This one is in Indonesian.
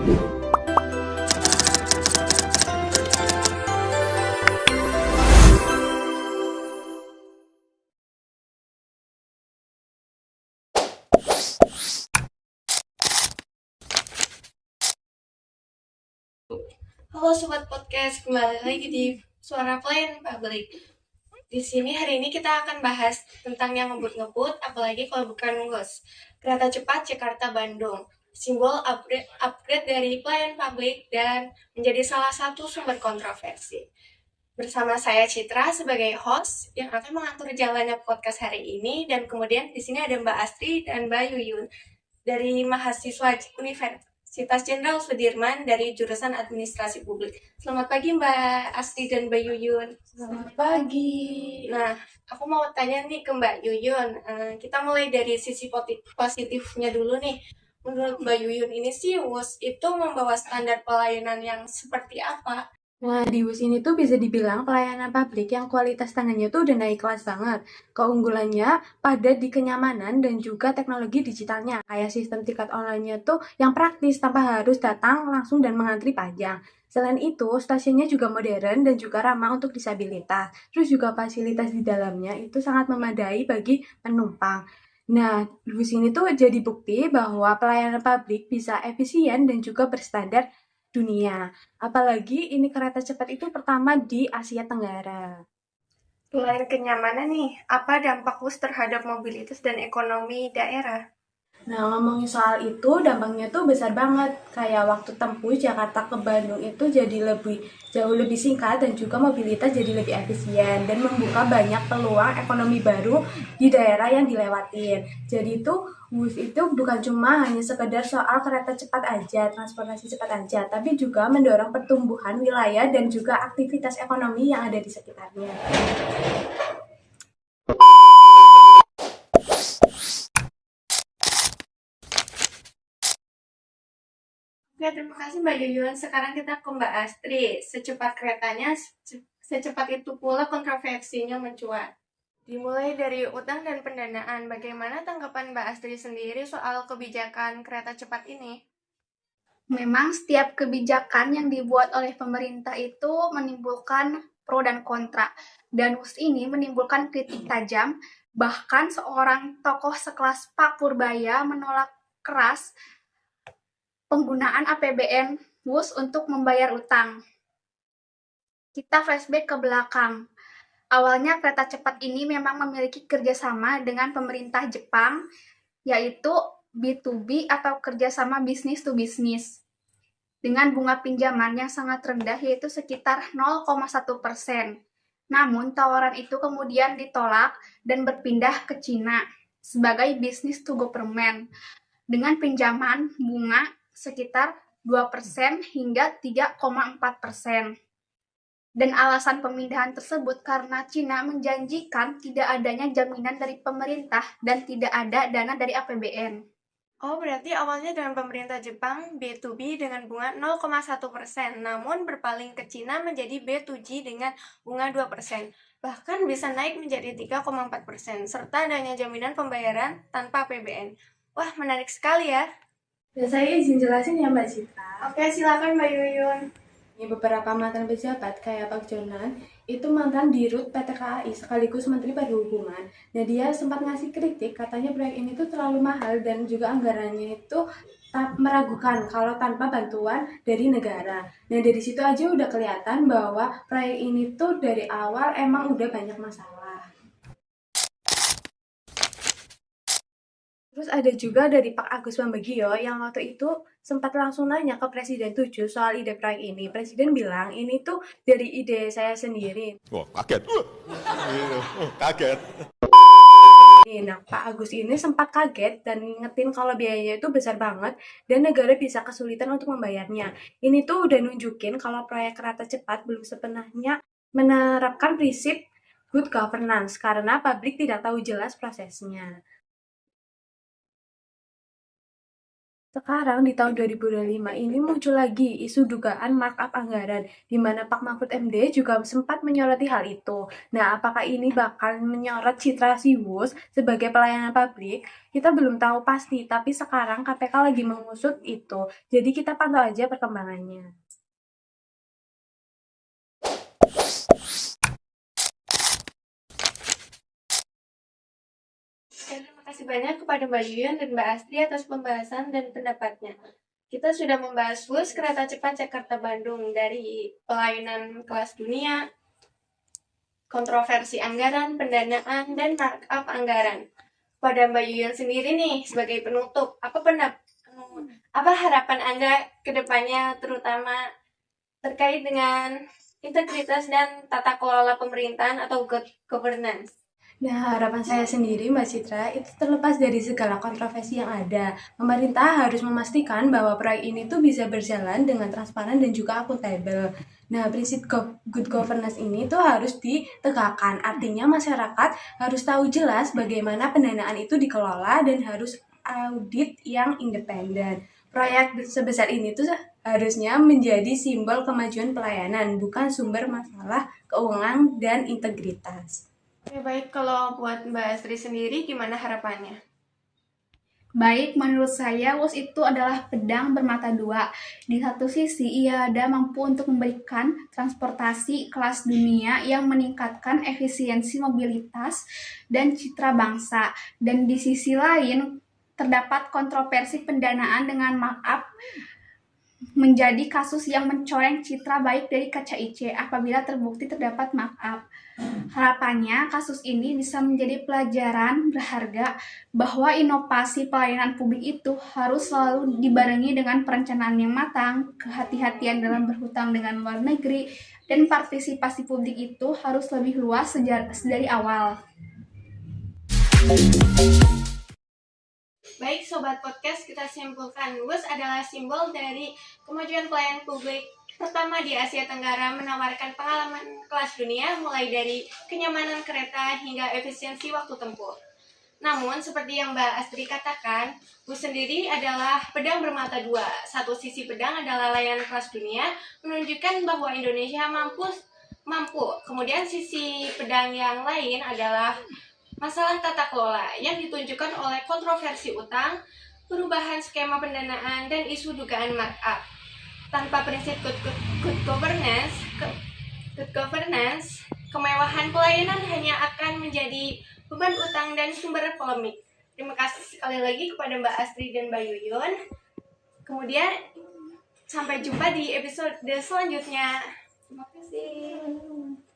Halo Sobat Podcast, kembali lagi di Suara Pelayan Publik. Di sini hari ini kita akan bahas tentang yang ngebut-ngebut, apalagi kalau bukan ngos. Kereta cepat Jakarta-Bandung, simbol upgrade dari pelayan publik dan menjadi salah satu sumber kontroversi. Bersama saya Citra sebagai host yang akan mengatur jalannya podcast hari ini, dan kemudian di sini ada Mbak Astri dan Mbak Yuyun dari mahasiswa Universitas Jenderal Sudirman dari jurusan Administrasi Publik. Selamat pagi Mbak Asti dan Mbak Yuyun. Selamat pagi. Nah, aku mau tanya nih ke Mbak Yuyun. Kita mulai dari sisi positifnya dulu nih. Menurut Mbak Yuyun ini sih WUS itu membawa standar pelayanan yang seperti apa? Nah, di WUS ini tuh bisa dibilang pelayanan publik yang kualitas tangannya tuh udah naik kelas banget. Keunggulannya pada di kenyamanan dan juga teknologi digitalnya. Kayak sistem tiket online-nya tuh yang praktis tanpa harus datang langsung dan mengantri panjang. Selain itu, stasiunnya juga modern dan juga ramah untuk disabilitas. Terus juga fasilitas di dalamnya itu sangat memadai bagi penumpang. Nah, WUS ini tuh jadi bukti bahwa pelayanan publik bisa efisien dan juga berstandar dunia. Apalagi ini kereta cepat itu pertama di Asia Tenggara. Selain kenyamanan nih, apa dampak WUS terhadap mobilitas dan ekonomi daerah? Nah, ngomongin soal itu, dampaknya tuh besar banget. Kayak waktu tempuh Jakarta ke Bandung itu jadi jauh lebih singkat dan juga mobilitas jadi lebih efisien dan membuka banyak peluang ekonomi baru di daerah yang dilewatin. Jadi itu WUS itu bukan cuma hanya sekedar soal kereta cepat aja, transportasi cepat aja, tapi juga mendorong pertumbuhan wilayah dan juga aktivitas ekonomi yang ada di sekitarnya. Oke, terima kasih Mbak Yuyun. Sekarang kita ke Mbak Astri. Secepat keretanya, secepat itu pula kontroversinya mencuat. Dimulai dari utang dan pendanaan, bagaimana tanggapan Mbak Astri sendiri soal kebijakan kereta cepat ini? Memang setiap kebijakan yang dibuat oleh pemerintah itu menimbulkan pro dan kontra. Dan WUS ini menimbulkan kritik tajam, bahkan seorang tokoh sekelas Pak Purbaya menolak keras penggunaan APBN WUS untuk membayar utang. Kita flashback ke belakang. Awalnya kereta cepat ini memang memiliki kerjasama dengan pemerintah Jepang, yaitu B2B atau kerjasama bisnis to bisnis, dengan bunga pinjaman yang sangat rendah yaitu sekitar 0,1%. Namun tawaran itu kemudian ditolak dan berpindah ke Cina sebagai bisnis to government dengan pinjaman bunga sekitar 2% hingga 3,4%. Dan alasan pemindahan tersebut karena Cina menjanjikan tidak adanya jaminan dari pemerintah dan tidak ada dana dari APBN. Oh, berarti awalnya dengan pemerintah Jepang B2B dengan bunga 0,1%, namun berpaling ke Cina menjadi B2G dengan bunga 2%. Bahkan bisa naik menjadi 3,4%, serta adanya jaminan pembayaran tanpa APBN. Wah, menarik sekali ya. Dan saya izin jelasin ya Mbak Citra. Oke, silakan Mbak Yuyun. Ini beberapa mantan pejabat kayak Pak Jonan itu mantan dirut PT KAI sekaligus Menteri Perhubungan. Nah dia sempat ngasih kritik katanya proyek ini tuh terlalu mahal dan juga anggarannya itu meragukan kalau tanpa bantuan dari negara. Nah dari situ aja udah kelihatan bahwa proyek ini tuh dari awal emang udah banyak masalah. Terus ada juga dari Pak Agus Pambagio yang waktu itu sempat langsung nanya ke Presiden 7 soal ide proyek ini. Presiden bilang ini tuh dari ide saya sendiri. Wah, kaget. Kaget. Nah, Pak Agus ini sempat kaget dan ngingetin kalau biayanya itu besar banget dan negara bisa kesulitan untuk membayarnya. Ini tuh udah nunjukin kalau proyek kereta cepat belum sepenuhnya menerapkan prinsip good governance karena publik tidak tahu jelas prosesnya. Sekarang di tahun 2025 ini muncul lagi isu dugaan markup anggaran, di mana Pak Mahfud MD juga sempat menyoroti hal itu. Nah, apakah ini bakal menyorot citra Siwus sebagai pelayanan publik? Kita belum tahu pasti, tapi sekarang KPK lagi mengusut itu. Jadi kita pantau aja perkembangannya. Terima kasih banyak kepada Mbak Yuyun dan Mbak Astri atas pembahasan dan pendapatnya. Kita sudah membahas bus kereta cepat Jakarta-Bandung dari pelayanan kelas dunia, kontroversi anggaran, pendanaan, dan markup anggaran. Pada Mbak Yuyun sendiri nih, sebagai penutup, apa harapan Anda ke depannya, terutama terkait dengan integritas dan tata kelola pemerintahan atau good governance? Nah, harapan saya sendiri, Mbak Citra, itu terlepas dari segala kontroversi yang ada. Pemerintah harus memastikan bahwa proyek ini tuh bisa berjalan dengan transparan dan juga akuntabel. Nah, prinsip good governance ini tuh harus ditegakkan. Artinya masyarakat harus tahu jelas bagaimana pendanaan itu dikelola dan harus audit yang independen. Proyek sebesar ini tuh harusnya menjadi simbol kemajuan pelayanan, bukan sumber masalah keuangan dan integritas. Oke, baik, kalau buat Mbak Astri sendiri gimana harapannya? Baik, menurut saya WUS itu adalah pedang bermata dua. Di satu sisi, ia ada mampu untuk memberikan transportasi kelas dunia yang meningkatkan efisiensi mobilitas dan citra bangsa. Dan di sisi lain, terdapat kontroversi pendanaan dengan markup menjadi kasus yang mencoreng citra baik dari KCIC apabila terbukti terdapat markup. Harapannya, kasus ini bisa menjadi pelajaran berharga bahwa inovasi pelayanan publik itu harus selalu dibarengi dengan perencanaan yang matang, kehati-hatian dalam berhutang dengan luar negeri, dan partisipasi publik itu harus lebih luas dari awal. Baik, Sobat Podcast, kita simpulkan WUS adalah simbol dari kemajuan pelayanan publik pertama di Asia Tenggara, menawarkan pengalaman kelas dunia mulai dari kenyamanan kereta hingga efisiensi waktu tempuh. Namun, seperti yang Mbak Astri katakan, WUS sendiri adalah pedang bermata dua. Satu sisi pedang adalah layanan kelas dunia, menunjukkan bahwa Indonesia mampu. Kemudian sisi pedang yang lain adalah masalah tata kelola yang ditunjukkan oleh kontroversi utang, perubahan skema pendanaan, dan isu dugaan markup. Tanpa prinsip good governance, kemewahan pelayanan hanya akan menjadi beban utang dan sumber polemik. Terima kasih sekali lagi kepada Mbak Astri dan Mbak Yuyun. Kemudian sampai jumpa di episode selanjutnya. Terima kasih.